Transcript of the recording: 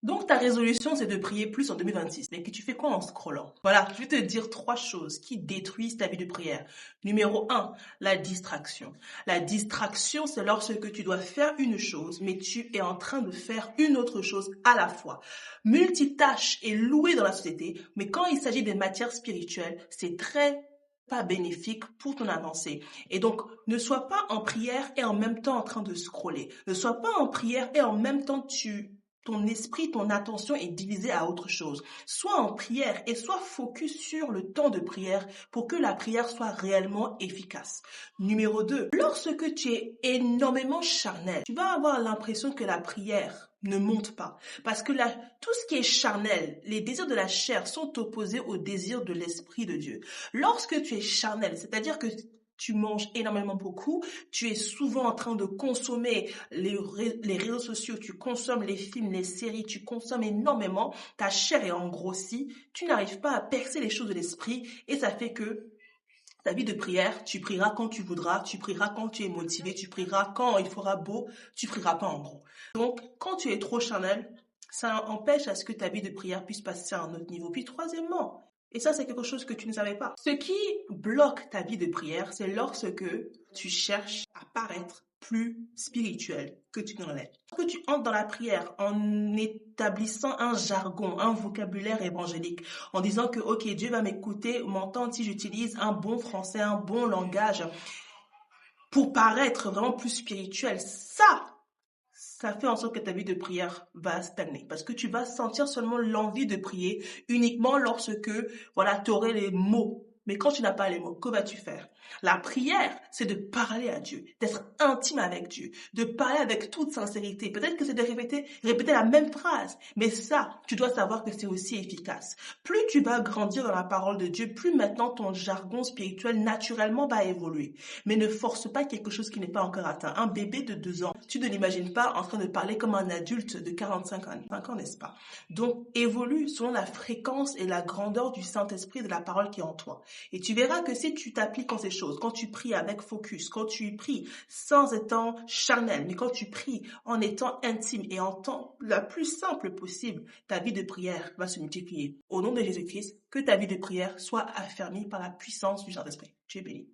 Donc, ta résolution, c'est de prier plus en 2026. Mais que tu fais quoi en scrollant? Voilà, je vais te dire 3 choses qui détruisent ta vie de prière. Numéro 1, la distraction. La distraction, c'est lorsque tu dois faire une chose, mais tu es en train de faire une autre chose à la fois. Multitâche est loué dans la société, mais quand il s'agit des matières spirituelles, c'est très pas bénéfique pour ton avancée. Et donc, ne sois pas en prière et en même temps en train de scroller. Ne sois pas en prière et en même temps ton esprit, ton attention est divisée à autre chose. Sois en prière et sois focus sur le temps de prière pour que la prière soit réellement efficace. Numéro 2, lorsque tu es énormément charnel, tu vas avoir l'impression que la prière ne monte pas. Parce que là, tout ce qui est charnel, les désirs de la chair sont opposés aux désirs de l'Esprit de Dieu. Lorsque tu es charnel, c'est-à-dire que tu manges énormément beaucoup, tu es souvent en train de consommer les réseaux sociaux, tu consommes les films, les séries, tu consommes énormément, ta chair est engrossie, tu n'arrives pas à percer les choses de l'esprit et ça fait que ta vie de prière, tu prieras quand tu voudras, tu prieras quand tu es motivé, tu prieras quand il fera beau, tu prieras pas en gros. Donc, quand tu es trop charnel, ça empêche à ce que ta vie de prière puisse passer à un autre niveau. Puis troisièmement, et ça, c'est quelque chose que tu ne savais pas. Ce qui bloque ta vie de prière, c'est lorsque tu cherches à paraître plus spirituel que tu n'en es. Lorsque tu entres dans la prière en établissant un jargon, un vocabulaire évangélique, en disant que, ok, Dieu va m'écouter, m'entendre si j'utilise un bon français, un bon langage, pour paraître vraiment plus spirituel, ça fait en sorte que ta vie de prière va stagner parce que tu vas sentir seulement l'envie de prier uniquement lorsque, voilà, tu aurais les mots. Mais quand tu n'as pas les mots, que vas-tu faire? La prière, c'est de parler à Dieu, d'être intime avec Dieu, de parler avec toute sincérité. Peut-être que c'est de répéter la même phrase, mais ça, tu dois savoir que c'est aussi efficace. Plus tu vas grandir dans la parole de Dieu, plus maintenant ton jargon spirituel naturellement va évoluer. Mais ne force pas quelque chose qui n'est pas encore atteint. Un bébé de 2 ans, tu ne l'imagines pas en train de parler comme un adulte de 45 ans, n'est-ce pas? Donc, évolue selon la fréquence et la grandeur du Saint-Esprit de la parole qui est en toi. Et tu verras que si tu t'appliques en ces choses, quand tu pries avec focus, quand tu pries sans étant charnel, mais quand tu pries en étant intime et en temps la plus simple possible, ta vie de prière va se multiplier. Au nom de Jésus-Christ, que ta vie de prière soit affermie par la puissance du Saint-Esprit. Tu es béni.